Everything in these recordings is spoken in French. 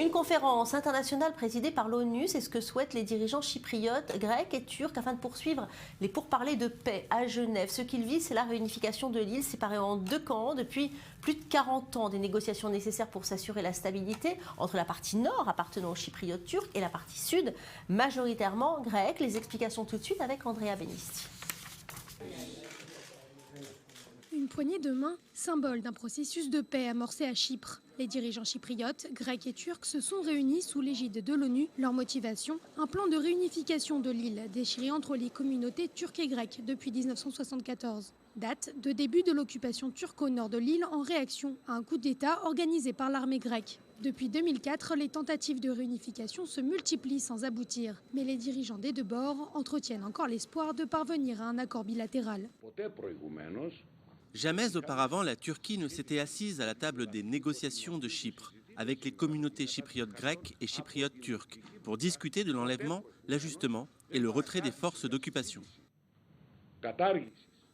Une conférence internationale présidée par l'ONU, c'est ce que souhaitent les dirigeants chypriotes, grecs et turcs afin de poursuivre les pourparlers de paix à Genève. Ce qu'ils visent, c'est la réunification de l'île séparée en deux camps depuis plus de 40 ans. Des négociations nécessaires pour s'assurer la stabilité entre la partie nord appartenant aux chypriotes turcs et la partie sud majoritairement grecque. Les explications tout de suite avec Andrea Benisti. Une poignée de main, symbole d'un processus de paix amorcé à Chypre. Les dirigeants chypriotes, grecs et turcs se sont réunis sous l'égide de l'ONU. Leur motivation, un plan de réunification de l'île déchirée entre les communautés turques et grecques depuis 1974. Date de début de l'occupation turque au nord de l'île en réaction à un coup d'État organisé par l'armée grecque. Depuis 2004, les tentatives de réunification se multiplient sans aboutir. Mais les dirigeants des deux bords entretiennent encore l'espoir de parvenir à un accord bilatéral. Jamais auparavant, la Turquie ne s'était assise à la table des négociations de Chypre avec les communautés chypriotes grecques et chypriotes turques pour discuter de l'enlèvement, l'ajustement et le retrait des forces d'occupation.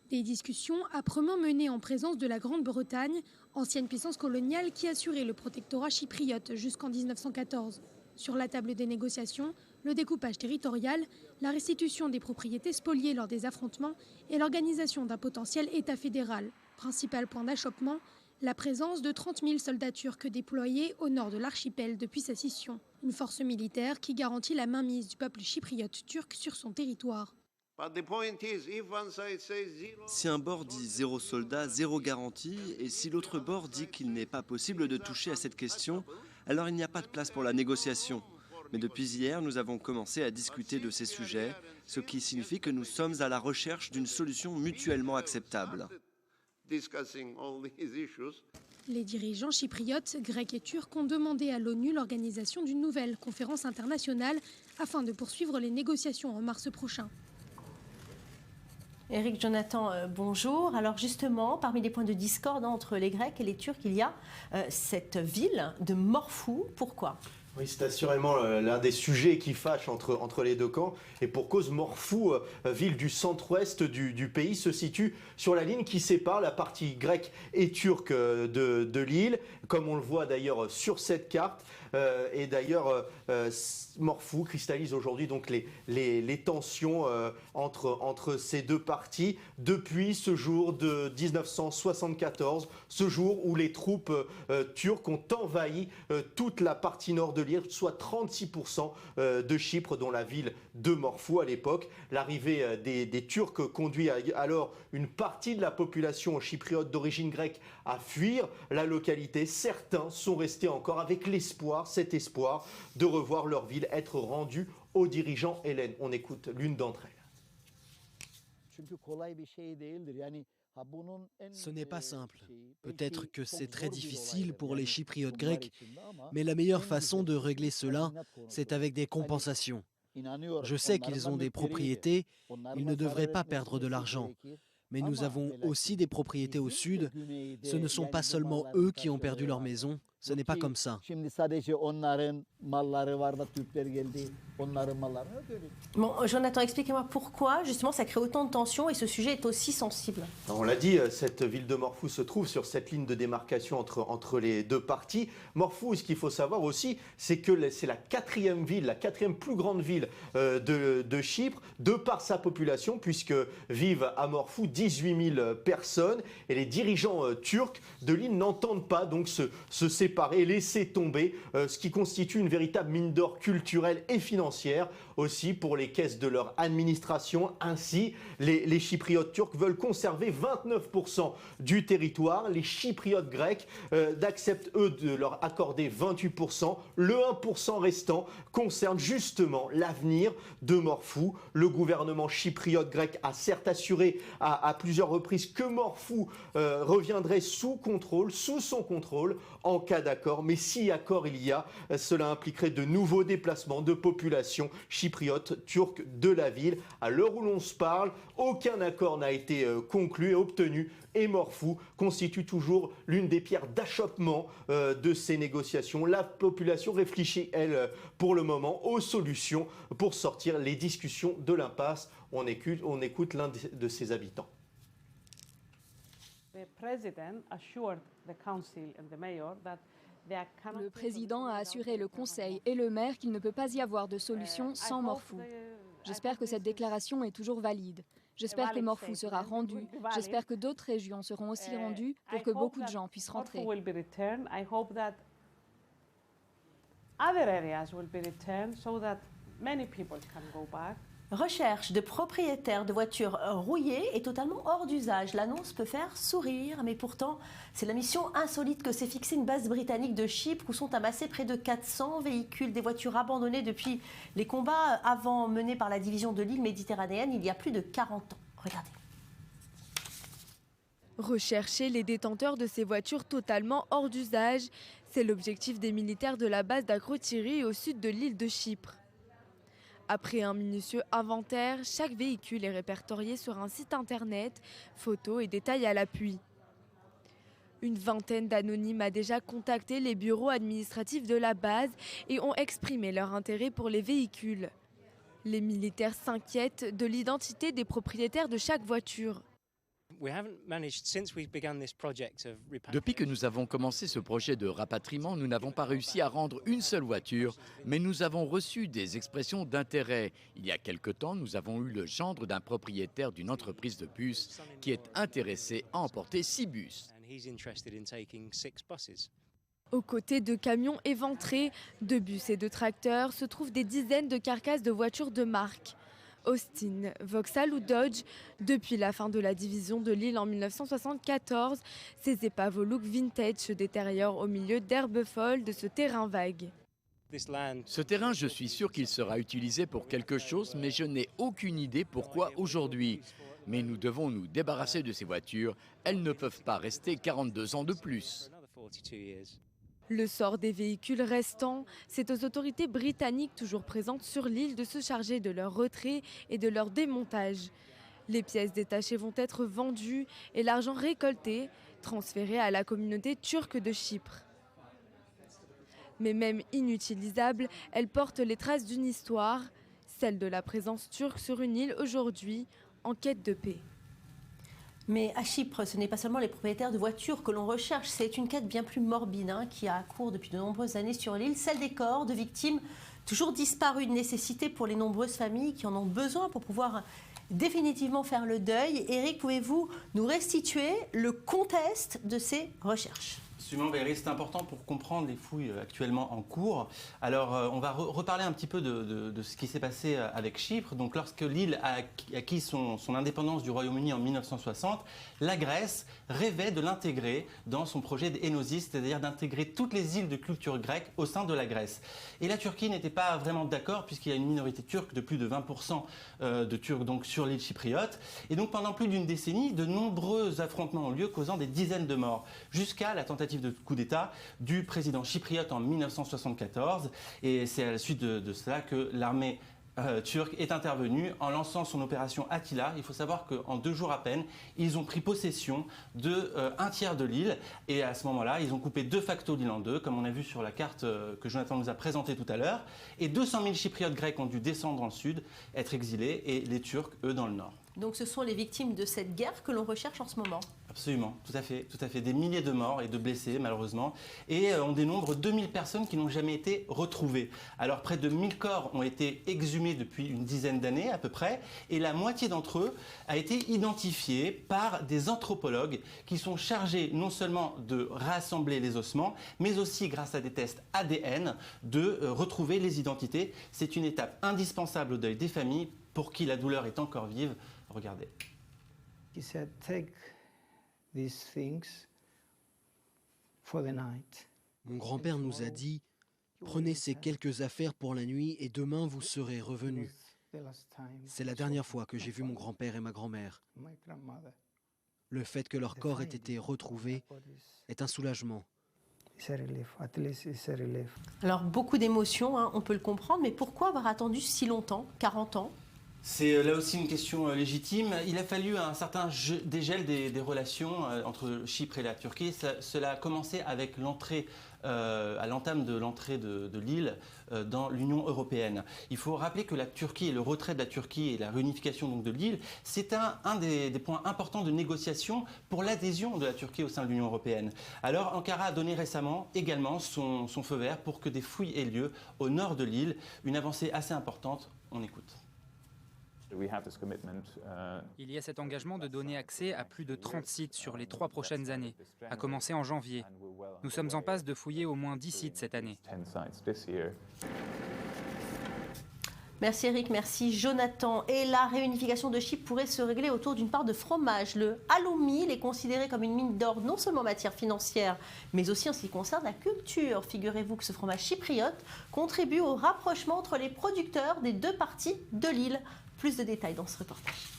Des discussions âprement menées en présence de la Grande-Bretagne, ancienne puissance coloniale qui assurait le protectorat chypriote jusqu'en 1914. Sur la table des négociations, le découpage territorial, la restitution des propriétés spoliées lors des affrontements et l'organisation d'un potentiel État fédéral. Principal point d'achoppement, la présence de 30 000 soldats turcs déployés au nord de l'archipel depuis sa scission. Une force militaire qui garantit la mainmise du peuple chypriote turc sur son territoire. Si un bord dit 0 soldat, 0 garantie, et si l'autre bord dit qu'il n'est pas possible de toucher à cette question, alors il n'y a pas de place pour la négociation. Mais depuis hier, nous avons commencé à discuter de ces sujets, ce qui signifie que nous sommes à la recherche d'une solution mutuellement acceptable. Les dirigeants chypriotes, grecs et turcs ont demandé à l'ONU l'organisation d'une nouvelle conférence internationale afin de poursuivre les négociations en mars prochain. Éric Jonathan, bonjour. Alors justement, parmi les points de discorde entre les Grecs et les Turcs, il y a cette ville de Morphou. Pourquoi ? Oui, c'est assurément l'un des sujets qui fâchent entre les deux camps. Et pour cause, Morphou, ville du centre-ouest du pays, se situe sur la ligne qui sépare la partie grecque et turque de l'île, comme on le voit d'ailleurs sur cette carte. Et d'ailleurs, Morphou cristallise aujourd'hui donc les tensions entre ces deux parties depuis ce jour de 1974, ce jour où les troupes turques ont envahi toute la partie nord de l'île, soit 36% de Chypre, dont la ville de Morphou à l'époque. L'arrivée des Turcs conduit alors une partie de la population chypriote d'origine grecque à fuir la localité. Certains sont restés encore avec cet espoir de revoir leur ville être rendue aux dirigeants hellènes. On écoute l'une d'entre elles. Ce n'est pas simple. Peut-être que c'est très difficile pour les Chypriotes grecs, mais la meilleure façon de régler cela, c'est avec des compensations. Je sais qu'ils ont des propriétés, ils ne devraient pas perdre de l'argent. Mais nous avons aussi des propriétés au sud. Ce ne sont pas seulement eux qui ont perdu leur maison, ce n'est pas comme ça. Bon, Jonathan, expliquez-moi pourquoi justement ça crée autant de tensions et ce sujet est aussi sensible. On l'a dit, cette ville de Morphou se trouve sur cette ligne de démarcation entre les deux parties. Morphou, ce qu'il faut savoir aussi, c'est que c'est la quatrième plus grande ville de Chypre, de par sa population, puisque vivent à Morphou 18 000 personnes. Et les dirigeants turcs de l'île n'entendent pas donc se séparer, laisser tomber, ce qui constitue une véritable mine d'or culturelle et financière aussi pour les caisses de leur administration. Ainsi, les Chypriotes turcs veulent conserver 29% du territoire. Les Chypriotes grecs acceptent, eux, de leur accorder 28%. Le 1% restant concerne justement l'avenir de Morphou. Le gouvernement chypriote grec a certes assuré à plusieurs reprises que Morphou reviendrait sous son contrôle en cas d'accord. Mais si accord il y a, cela impliquerait de nouveaux déplacements de population chypriote turque de la ville. À l'heure où l'on se parle, aucun accord n'a été conclu et obtenu et Morphou constitue toujours l'une des pierres d'achoppement de ces négociations. La population réfléchit, elle, pour le moment, aux solutions pour sortir les discussions de l'impasse. On écoute l'un de ses habitants. The president assured the council and the mayor that Le président a assuré le Conseil et le maire qu'il ne peut pas y avoir de solution sans Morphou. J'espère que cette déclaration est toujours valide. J'espère que Morphou sera rendu. J'espère que d'autres régions seront aussi rendues pour que beaucoup de gens puissent rentrer. Recherche de propriétaires de voitures rouillées est totalement hors d'usage. L'annonce peut faire sourire, mais pourtant, c'est la mission insolite que s'est fixée une base britannique de Chypre où sont amassés près de 400 véhicules, des voitures abandonnées depuis les combats avant menés par la division de l'île méditerranéenne il y a plus de 40 ans. Regardez. Rechercher les détenteurs de ces voitures totalement hors d'usage, c'est l'objectif des militaires de la base d'Akrotiri au sud de l'île de Chypre. Après un minutieux inventaire, chaque véhicule est répertorié sur un site internet, photos et détails à l'appui. Une vingtaine d'anonymes a déjà contacté les bureaux administratifs de la base et ont exprimé leur intérêt pour les véhicules. Les militaires s'inquiètent de l'identité des propriétaires de chaque voiture. Depuis que nous avons commencé ce projet de rapatriement, nous n'avons pas réussi à rendre une seule voiture, mais nous avons reçu des expressions d'intérêt. Il y a quelque temps, nous avons eu le gendre d'un propriétaire d'une entreprise de bus qui est intéressé à emporter 6 bus. Aux côtés de camions éventrés, de bus et de tracteurs se trouvent des dizaines de carcasses de voitures de marque. Austin, Vauxhall ou Dodge, depuis la fin de la division de l'île en 1974, ces épaves au look vintage se détériorent au milieu d'herbes folles de ce terrain vague. Ce terrain, je suis sûr qu'il sera utilisé pour quelque chose, mais je n'ai aucune idée pourquoi aujourd'hui. Mais nous devons nous débarrasser de ces voitures. Elles ne peuvent pas rester 42 ans de plus. Le sort des véhicules restants, c'est aux autorités britanniques toujours présentes sur l'île de se charger de leur retrait et de leur démontage. Les pièces détachées vont être vendues et l'argent récolté transféré à la communauté turque de Chypre. Mais même inutilisables, elles portent les traces d'une histoire, celle de la présence turque sur une île aujourd'hui en quête de paix. Mais à Chypre, ce n'est pas seulement les propriétaires de voitures que l'on recherche, c'est une quête bien plus morbide qui a cours depuis de nombreuses années sur l'île, celle des corps de victimes toujours disparues, une nécessité pour les nombreuses familles qui en ont besoin pour pouvoir définitivement faire le deuil. Eric, pouvez-vous nous restituer le contexte de ces recherches ? Absolument, Valérie, c'est important pour comprendre les fouilles actuellement en cours. Alors, on va reparler un petit peu de ce qui s'est passé avec Chypre. Donc, lorsque l'île a acquis son indépendance du Royaume-Uni en 1960, la Grèce rêvait de l'intégrer dans son projet d'Enosis, c'est-à-dire d'intégrer toutes les îles de culture grecque au sein de la Grèce. Et la Turquie n'était pas vraiment d'accord, puisqu'il y a une minorité turque de plus de 20% de Turcs donc, sur l'île chypriote. Et donc, pendant plus d'une décennie, de nombreux affrontements ont lieu, causant des dizaines de morts, jusqu'à la tentative de coup d'État du président chypriote en 1974. Et c'est à la suite de cela que l'armée turque est intervenue en lançant son opération Attila. Il faut savoir qu'en 2 jours à peine, ils ont pris possession de un tiers de l'île. Et à ce moment-là, ils ont coupé de facto l'île en deux, comme on a vu sur la carte que Jonathan nous a présentée tout à l'heure. Et 200 000 Chypriotes grecs ont dû descendre dans le sud, être exilés, et les Turcs, eux, dans le nord. Donc ce sont les victimes de cette guerre que l'on recherche en ce moment. Absolument, tout à fait. Des milliers de morts et de blessés, malheureusement. Et on dénombre 2000 personnes qui n'ont jamais été retrouvées. Alors, près de 1000 corps ont été exhumés depuis une dizaine d'années, à peu près. Et la moitié d'entre eux a été identifiée par des anthropologues qui sont chargés non seulement de rassembler les ossements, mais aussi, grâce à des tests ADN, de retrouver les identités. C'est une étape indispensable au deuil des familles pour qui la douleur est encore vive. Regardez. He said, take these things for the night. Mon grand-père nous a dit, prenez ces quelques affaires pour la nuit et demain vous serez revenus. C'est la dernière fois que j'ai vu mon grand-père et ma grand-mère. Le fait que leur corps ait été retrouvé est un soulagement. Alors beaucoup d'émotions, on peut le comprendre, mais pourquoi avoir attendu si longtemps, 40 ans ? C'est là aussi une question légitime. Il a fallu un certain dégel des relations entre Chypre et la Turquie. Cela a commencé avec à l'entame de l'entrée de l'île dans l'Union européenne. Il faut rappeler que la Turquie et le retrait de la Turquie et la réunification donc, de l'île, c'est un des points importants de négociation pour l'adhésion de la Turquie au sein de l'Union européenne. Alors Ankara a donné récemment également son feu vert pour que des fouilles aient lieu au nord de l'île. Une avancée assez importante. On écoute. Il y a cet engagement de donner accès à plus de 30 sites sur les 3 prochaines années, à commencer en janvier. Nous sommes en passe de fouiller au moins 10 sites cette année. Merci Eric, merci Jonathan. Et la réunification de Chypre pourrait se régler autour d'une part de fromage. Le halloumi est considéré comme une mine d'or, non seulement en matière financière, mais aussi en ce qui concerne la culture. Figurez-vous que ce fromage chypriote contribue au rapprochement entre les producteurs des 2 parties de l'île. Plus de détails dans ce reportage.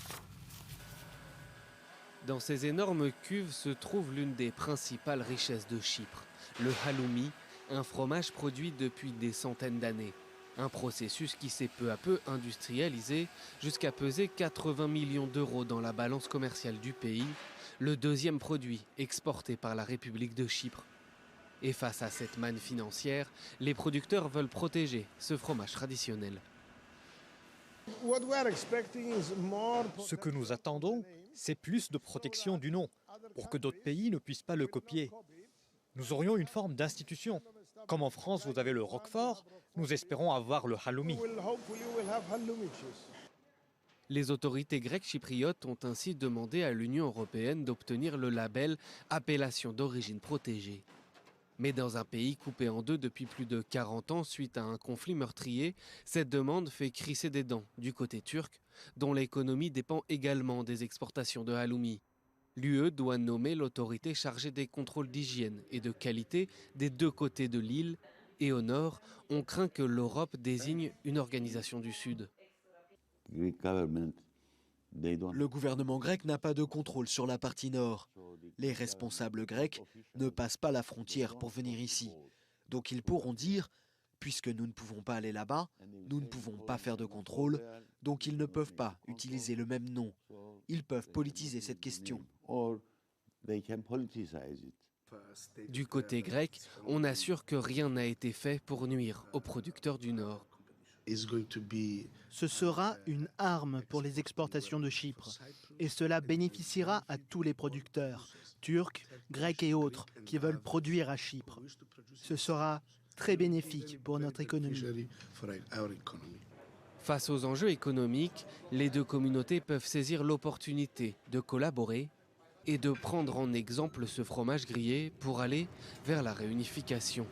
Dans ces énormes cuves se trouve l'une des principales richesses de Chypre, le halloumi, un fromage produit depuis des centaines d'années. Un processus qui s'est peu à peu industrialisé jusqu'à peser 80 millions d'euros dans la balance commerciale du pays, le 2e produit exporté par la République de Chypre. Et face à cette manne financière, les producteurs veulent protéger ce fromage traditionnel. Ce que nous attendons, c'est plus de protection du nom, pour que d'autres pays ne puissent pas le copier. Nous aurions une forme d'institution. Comme en France, vous avez le Roquefort, nous espérons avoir le halloumi. Les autorités grecques chypriotes ont ainsi demandé à l'Union européenne d'obtenir le label « Appellation d'origine protégée ». Mais dans un pays coupé en 2 depuis plus de 40 ans suite à un conflit meurtrier, cette demande fait crisser des dents du côté turc, dont l'économie dépend également des exportations de halloumi. L'UE doit nommer l'autorité chargée des contrôles d'hygiène et de qualité des 2 côtés de l'île, et au nord, on craint que l'Europe désigne une organisation du Sud. Le gouvernement grec n'a pas de contrôle sur la partie nord. Les responsables grecs ne passent pas la frontière pour venir ici. Donc ils pourront dire, puisque nous ne pouvons pas aller là-bas, nous ne pouvons pas faire de contrôle, donc ils ne peuvent pas utiliser le même nom. Ils peuvent politiser cette question. Du côté grec, on assure que rien n'a été fait pour nuire aux producteurs du Nord. Ce sera une arme pour les exportations de Chypre et cela bénéficiera à tous les producteurs, turcs, grecs et autres, qui veulent produire à Chypre. Ce sera très bénéfique pour notre économie. Face aux enjeux économiques, les 2 communautés peuvent saisir l'opportunité de collaborer et de prendre en exemple ce fromage grillé pour aller vers la réunification.